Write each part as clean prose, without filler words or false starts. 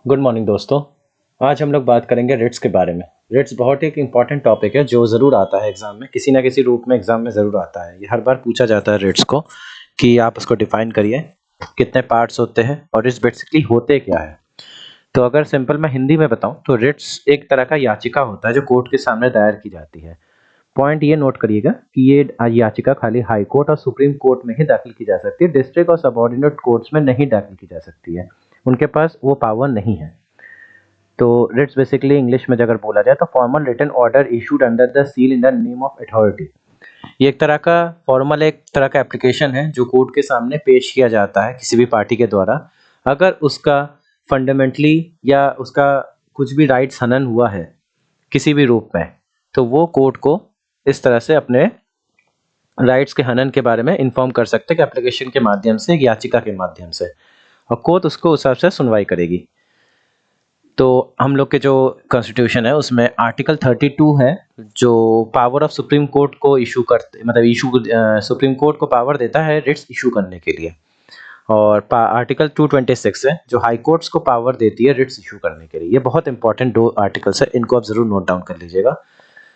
Good morning दोस्तों। आज हम लोग बात करेंगे रिट्स के बारे में। रिट्स बहुत एक इम्पॉर्टेंट टॉपिक है जो ज़रूर आता है एग्ज़ाम में, किसी ना किसी रूप में एग्ज़ाम में ज़रूर आता है। ये हर बार पूछा जाता है रिट्स को कि आप उसको डिफाइन करिए, कितने पार्ट्स होते हैं और रिट्स बेसिकली होते क्या है। तो अगर सिंपल मैं हिंदी में बताऊं तो रिट्स एक तरह का याचिका होता है जो कोर्ट के सामने दायर की जाती है। पॉइंट ये नोट करिएगा कि ये याचिका खाली हाई कोर्ट और सुप्रीम कोर्ट में ही दाखिल की जा सकती है, डिस्ट्रिक्ट और सबऑर्डिनेट कोर्ट्स में नहीं दाखिल की जा सकती है। उनके पास वो पावर नहीं है। तो रिट्स बेसिकली इंग्लिश में अगर बोला जाए तो formal written order issued under the seal in the name of authority. ये एक तरह का फॉर्मल एक तरह का एप्लीकेशन है जो कोर्ट के सामने पेश किया जाता है किसी भी पार्टी के द्वारा। अगर उसका फंडामेंटली या उसका कुछ भी राइट्स हनन हुआ है किसी भी रूप में, तो वो कोर्ट को इस तरह से अपने राइट्स के हनन के बारे में इन्फॉर्म कर सकते हैं कि एप्लीकेशन के माध्यम से, एक याचिका के माध्यम से, और कोर्ट उसको उस हिसाब से सुनवाई करेगी। तो हम लोग के जो कॉन्स्टिट्यूशन है उसमें आर्टिकल 32 है जो पावर ऑफ सुप्रीम कोर्ट को इशू करते, मतलब सुप्रीम कोर्ट को पावर देता है रिट्स इशू करने के लिए। और आर्टिकल 226 है जो हाई कोर्ट्स को पावर देती है रिट्स इशू करने के लिए। ये बहुत इंपॉर्टेंट दो आर्टिकल्स है, इनको आप जरूर नोट डाउन कर लीजिएगा।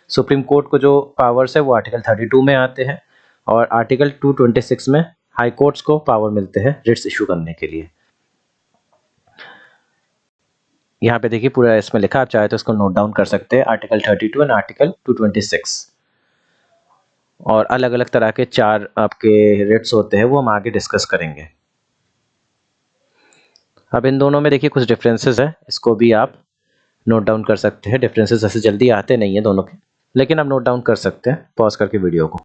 सुप्रीम कोर्ट को जो पावर्स है वो आर्टिकल 32 में आते हैं और आर्टिकल 226 में हाई कोर्ट्स को पावर मिलते हैं रिट्स इशू करने के लिए। यहाँ पे देखिए पूरा इसमें लिखा, आप चाहे तो इसको नोट डाउन कर सकते हैं, आर्टिकल 32 एंड आर्टिकल 226। और अलग अलग तरह के 4 आपके रिट्स होते हैं, वो हम आगे डिस्कस करेंगे। अब इन दोनों में देखिए कुछ डिफरेंसेस है, इसको भी आप नोट डाउन कर सकते हैं। डिफरेंसेस ऐसे जल्दी आते नहीं है दोनों के, लेकिन आप नोट डाउन कर सकते हैं पॉज करके वीडियो को।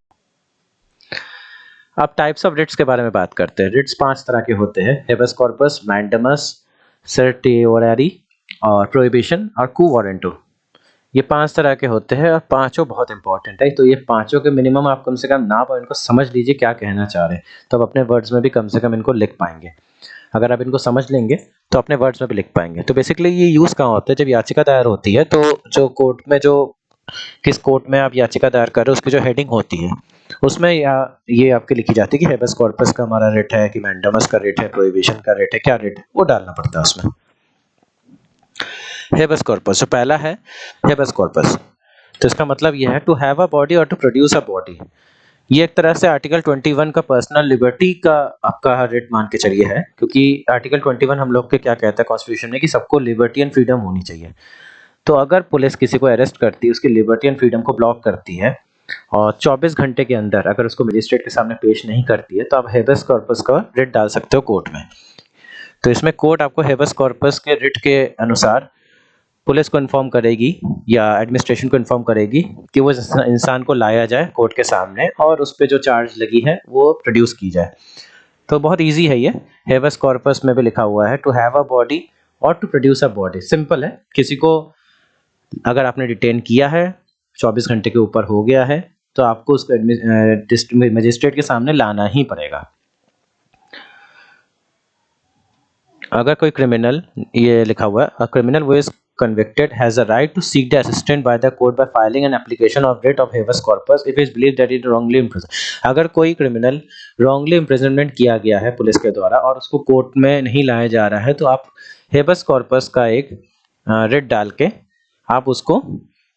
अब टाइप्स ऑफ रिट्स के बारे में बात करते हैं। रिट्स 5 तरह के होते हैं: हेबस कॉर्पस, मैंडेमस, सर्टिओररी और प्रोहिबिशन और क्यू वारंटो। ये 5 तरह के होते हैं और पांचों बहुत इंपॉर्टेंट है। तो ये पांचों के मिनिमम आप कम से कम नाम और इनको समझ लीजिए क्या कहना चाह रहे हैं, तो आप अपने वर्ड्स में भी कम से कम इनको लिख पाएंगे। अगर आप इनको समझ लेंगे तो अपने वर्ड्स में भी लिख पाएंगे। तो बेसिकली ये यूज़ कहाँ होता है, जब याचिका दायर होती है तो जो कोर्ट में, जो किस कोर्ट में आप याचिका दायर कर रहे हो उसकी जो हेडिंग होती है उसमें ये आपके लिखी जाती है कि हेबस कॉर्पस का हमारा रेट है, कि मैंडेमस का रेट है, प्रोहिबिशन का रेट है, क्या रेट है, वो डालना पड़ता है उसमें। हेबस कॉर्पस जो पहला है, हेबस कॉर्पस, तो इसका मतलब यह है टू हैव अ बॉडी और टू प्रोड्यूस अ बॉडी। ये एक तरह से आर्टिकल 21 का पर्सनल लिबर्टी का आपका रेट मान के चलिए है, क्योंकि आर्टिकल 21 हम लोग के क्या कहता है कॉन्स्टिट्यूशन में कि सबको लिबर्टी एंड फ्रीडम होनी चाहिए। तो अगर पुलिस किसी को अरेस्ट करती है, उसकी लिबर्टी एंड फ्रीडम को ब्लॉक करती है और 24 घंटे के अंदर अगर उसको मजिस्ट्रेट के सामने पेश नहीं करती है, तो आप हेबस कॉर्पस का रिट डाल सकते हो कोर्ट में। तो इसमें कोर्ट आपको हेबस कॉर्पस के रिट के अनुसार पुलिस को इन्फॉर्म करेगी या एडमिनिस्ट्रेशन को इन्फॉर्म करेगी कि वो इंसान को लाया जाए कोर्ट के सामने और उस पर जो चार्ज लगी है वो प्रोड्यूस की जाए। तो बहुत इजी है ये। हेबस कॉर्पस में भी लिखा हुआ है टू हैव अ बॉडी और to produce a body. Simple है, किसी को अगर आपने डिटेन किया है, 24 घंटे के ऊपर हो गया है, तो आपको उसको मजिस्ट्रेट के सामने लाना ही पड़ेगा। अगर कोई क्रिमिनल, ये लिखा हुआ है, a criminal who is convicted has a right to seek the assistance by the court by filing an application of writ of habeas corpus if it is believed that it wrongly imprisoned। अगर कोई criminal wrongly imprisonment किया गया है police के द्वारा और उसको court में नहीं लाया जा रहा है, तो आप हेबस कॉर्पस का एक रिट डाल के आप उसको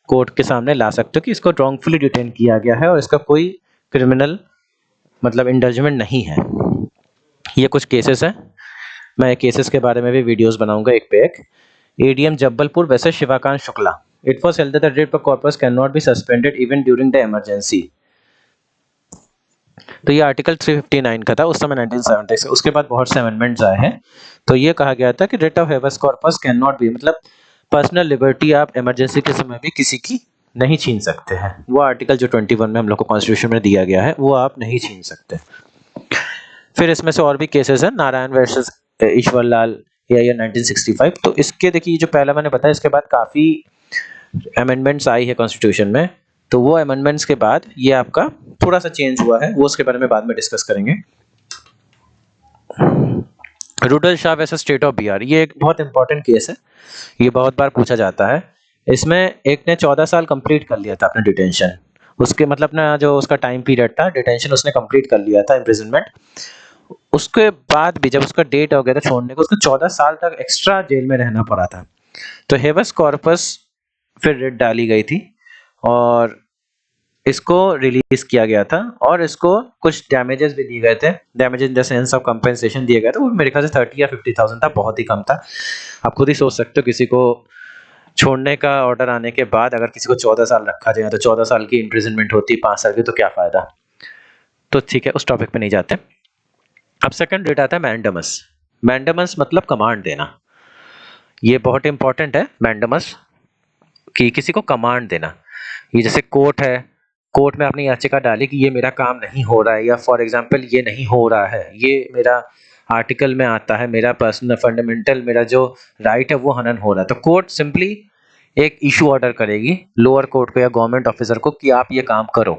कोर्ट के सामने ला सकते हो कि इसको wrongfully डिटेन किया गया है और इसका कोई क्रिमिनल मतलब इंडल्जमेंट नहीं है। ये कुछ केसेस हैं, मैं केसेस के बारे में भी वीडियोस बनाऊंगा एक पे एक। एडीएम जबलपुर वैसे Shivakant Shukla, it was held that the writ of corpus can not be suspended even during the emergency. तो ये आर्टिकल 359 का था उस समय 1970 से। उसके बाद बहुत से अमेंडमेंट्स आए हैं, तो ये कहा गया था कि writ of habeas corpus can not be, मतलब पर्सनल लिबर्टी आप इमरजेंसी के समय भी किसी की नहीं छीन सकते हैं। वो आर्टिकल जो 21 में हम लोग को कॉन्स्टिट्यूशन में दिया गया है वो आप नहीं छीन सकते। फिर इसमें से और भी केसेस है, नारायण वर्सेस ईश्वर लाल या 1965। तो इसके देखिए जो पहला मैंने बताया, इसके बाद काफी अमेंडमेंट्स आई है कॉन्स्टिट्यूशन में, तो वो अमेंडमेंट्स के बाद ये आपका थोड़ा सा चेंज हुआ है, वो उसके बारे में बाद में डिस्कस करेंगे। रुडल शाह वैसे स्टेट ऑफ बिहार, ये एक बहुत इंपॉर्टेंट केस है, ये बहुत बार पूछा जाता है। इसमें एक ने 14 साल कंप्लीट कर लिया था अपना डिटेंशन, उसके मतलब ना जो उसका टाइम पीरियड था डिटेंशन उसने कंप्लीट कर लिया था, इम्प्रिजनमेंट, उसके बाद भी जब उसका डेट हो गया था छोड़ने को, उसको 14 साल तक एक्स्ट्रा जेल में रहना पड़ा था। तो हेबस कॉर्पस फिर रिट डाली गई थी और इसको रिलीज किया गया था और इसको कुछ डैमेजेस भी दिए गए थे। Damages in the sense of compensation दिया गया था, वो मेरे ख्याल से 30 या 50,000 था, बहुत ही कम था। आप खुद ही सोच सकते हो किसी को छोड़ने का ऑर्डर आने के बाद अगर किसी को 14 साल रखा जाए तो 14 साल की इम्प्रिजनमेंट होती, 5 साल की, तो क्या फायदा। तो ठीक है, उस टॉपिक पे नहीं जाते। अब सेकंड रिट आता है मैंडमस। मैंडमस मतलब कमांड देना। ये बहुत इंपॉर्टेंट है मैंडमस, कि किसी को कमांड देना। ये जैसे कोर्ट है, कोर्ट में आपने याचिका डाली कि ये मेरा काम नहीं हो रहा है, या फॉर एग्जांपल ये नहीं हो रहा है, ये मेरा आर्टिकल में आता है, मेरा पर्सनल फंडामेंटल मेरा जो राइट है वो हनन हो रहा है, तो कोर्ट सिंपली एक इशू ऑर्डर करेगी लोअर कोर्ट को या गवर्नमेंट ऑफिसर को कि आप ये काम करो।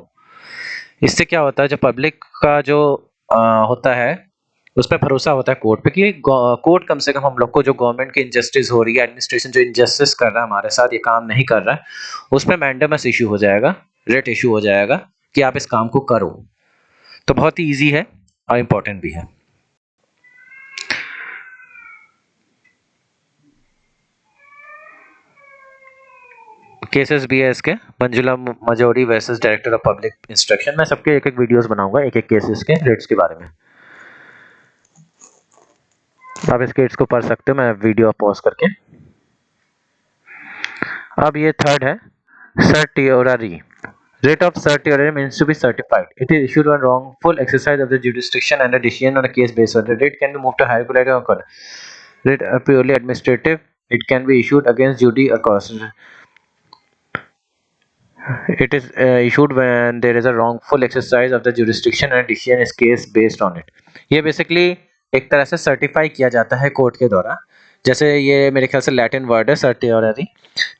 इससे क्या होता है, जो पब्लिक का जो होता है उस पर भरोसा होता है कोर्ट पे कि कोर्ट कम से कम हम लोग को जो गवर्नमेंट की इनजस्टिस हो रही है, एडमिनिस्ट्रेशन जो इनजस्टिस कर रहा है हमारे साथ, ये काम नहीं कर रहा है, उस पर मैंडेमस इशू हो जाएगा, रिट इशू हो जाएगा कि आप इस काम को करो। तो बहुत ही ईजी है और इम्पोर्टेंट भी है। केसेस भी है इसके, Manjula Majori versus director of public instruction. मैं सबके एक एक वीडियोस बनाऊंगा एक एक केसेस के रिट्स के बारे में। आप इस केस को पढ़ सकते हो, मैं वीडियो पॉज करके। अब ये थर्ड है सर्टियोररी। Writ of certiorari means to be certified. It is issued on wrongful exercise of the jurisdiction and a decision on a case basis. The writ can be moved to higher court or court. Writ purely administrative. It can be issued against duty or cause. It is issued when there is a wrongful exercise of the jurisdiction and a decision is case based on it. ये basically एक तरह से certify किया जाता है court के द्वारा। जैसे ये मेरे ख्याल से लैटिन वर्ड है सर्टियोररी,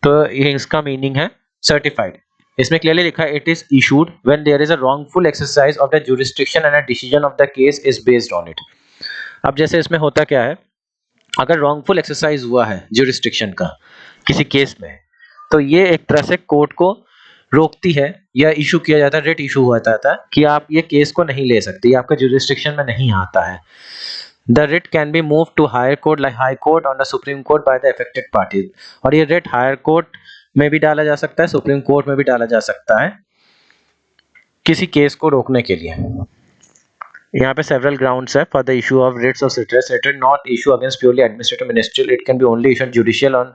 तो ये इसका मीनिंग है सर्टिफाइड। इसमें क्लियरली लिखा है it is issued when there is a wrongful exercise of the jurisdiction and a decision of the case is based on it. अब जैसे इसमें होता क्या है, अगर रॉन्गफुल एक्सरसाइज हुआ है जुरिस्डिक्शन का किसी केस में, तो ये एक तरह से कोर्ट को रोकती है या इशू किया जाता है, रिट इशू हुआ जाता है कि आप ये केस को नहीं ले सकते, ये आपका जुरिस्डिक्शन में नहीं आता है। The writ can be moved to higher court like high court or the supreme court by the affected parties। और ये writ higher court में भी डाला जा सकता है, सुप्रीम कोर्ट में भी डाला जा सकता है किसी केस को रोकने के लिए। यहाँ पे several grounds है for the issue of writs of certiorari, not issue against purely administrative ministerial, it can be only issued judicial on।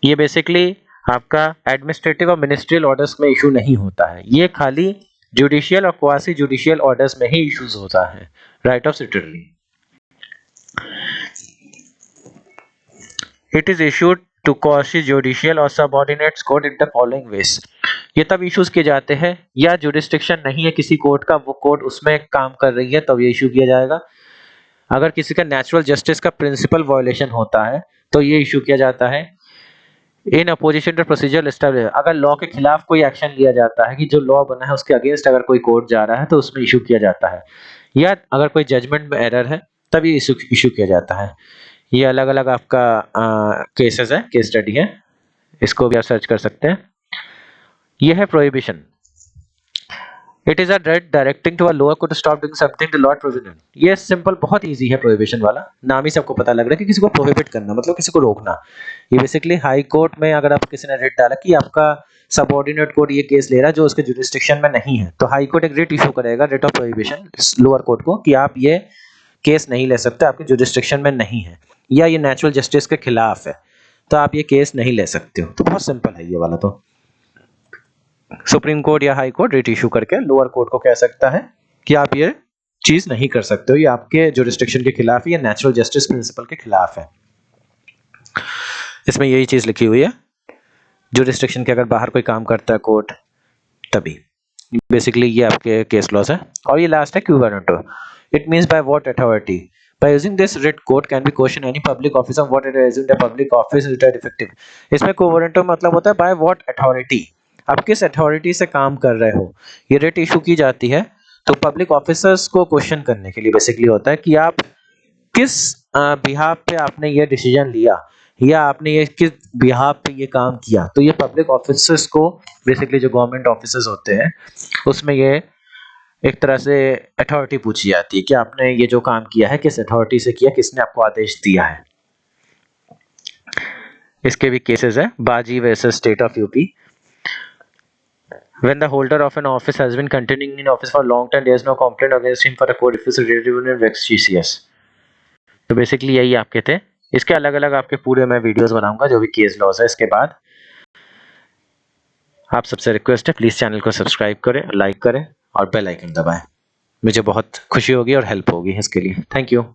ये बेसिकली आपका एडमिनिस्ट्रेटिव और मिनिस्ट्रियल ऑर्डर्स में इशू नहीं होता है, ये खाली जुडिशियल और क्वासी जुडिशियल ऑर्डर्स में ही इश्यूज होता है right of certiorari। It is issued to quasi judicial or subordinate court in the following ways। ये तब इश्यूज किए जाते हैं या जुरिस्डिक्शन नहीं है किसी कोर्ट का, वो कोर्ट उसमें काम कर रही है तब ये इशू किया जाएगा। अगर किसी का नेचुरल जस्टिस का प्रिंसिपल वायोलेशन होता है तो ये इशू किया जाता है। In opposition to procedure establish, अगर लॉ के खिलाफ कोई एक्शन लिया जाता है कि जो लॉ बना है उसके अगेंस्ट अगर कोई कोर्ट जा रहा है तो उसमें इशू किया जाता है। या अगर कोई जजमेंट में एरर है तब ये इशू किया जाता है। ये अलग अलग आपका केसेस है, केस स्टडी है, इसको भी आप सर्च कर सकते हैं। ये है prohibition. It is a directing to a lower court to stop doing something the law prohibited. ये सिंपल बहुत इजी है प्रोहिबिशन वाला, नाम ही सबको पता लग रहा है कि किसी को प्रोहिबिट करना मतलब किसी को रोकना। ये बेसिकली हाई कोर्ट में अगर आप किसी ने रिट डाला कि आपका सबऑर्डिनेट कोर्ट ये केस ले रहा है जो उसके जुरिस्डिक्शन में नहीं है, तो हाई कोर्ट एक रिट इशू करेगा, writ of prohibition lower court को, कि आप ये केस नहीं ले सकते, आपके जुरिस्डिक्शन में नहीं है, या ये नेचुरल जस्टिस के खिलाफ है तो आप ये केस नहीं ले सकते हो। तो बहुत सिंपल है ये वाला। तो सुप्रीम कोर्ट या हाई कोर्ट रिट इशू करके लोअर कोर्ट को कह सकता है कि आप ये चीज नहीं कर सकते हो, ये आपके जुरिस्डिक्शन के खिलाफ है, ये नेचुरल जस्टिस प्रिंसिपल के खिलाफ है। इसमें यही चीज लिखी हुई है, जुरिस्डिक्शन के अगर बाहर कोई काम करता है कोर्ट तभी। बेसिकली ये आपके केस लॉस है। और ये लास्ट है quo warranto. It means by what authority. By using this writ, court can be question any public office on what it is assumed a public office is defective। इसमें quo warranto मतलब होता है by what authority, आप किस authority से काम कर रहे हो। ये रिट इशू की जाती है तो पब्लिक ऑफिसर्स को क्वेश्चन करने के लिए बेसिकली होता है कि आप किस बिहाफ पे आपने ये डिसीजन लिया या आपने ये किस बिहाफ पे ये काम किया। तो ये पब्लिक ऑफिसर्स को बेसिकली जो गवर्नमेंट ऑफिसर्स होते हैं उसमें ये एक तरह से अथॉरिटी पूछी जाती है कि आपने ये जो काम किया है किस अथॉरिटी से किया, किसने आपको आदेश दिया है। इसके भी केसेस है, बाजी versus state of UP. When the holder of an office has been continuing in office for a long time, there is no complaint against him for a court refusal related to vexatious। तो basically यही आपके थे। इसके अलग अलग आपके पूरे मैं वीडियोस बनाऊंगा जो भी केस लॉज है। इसके बाद आप सबसे रिक्वेस्ट है प्लीज़ चैनल को सब्सक्राइब करें, लाइक करें और बेल आइकन दबाएं। मुझे बहुत खुशी होगी और हेल्प होगी इसके लिए। Thank you.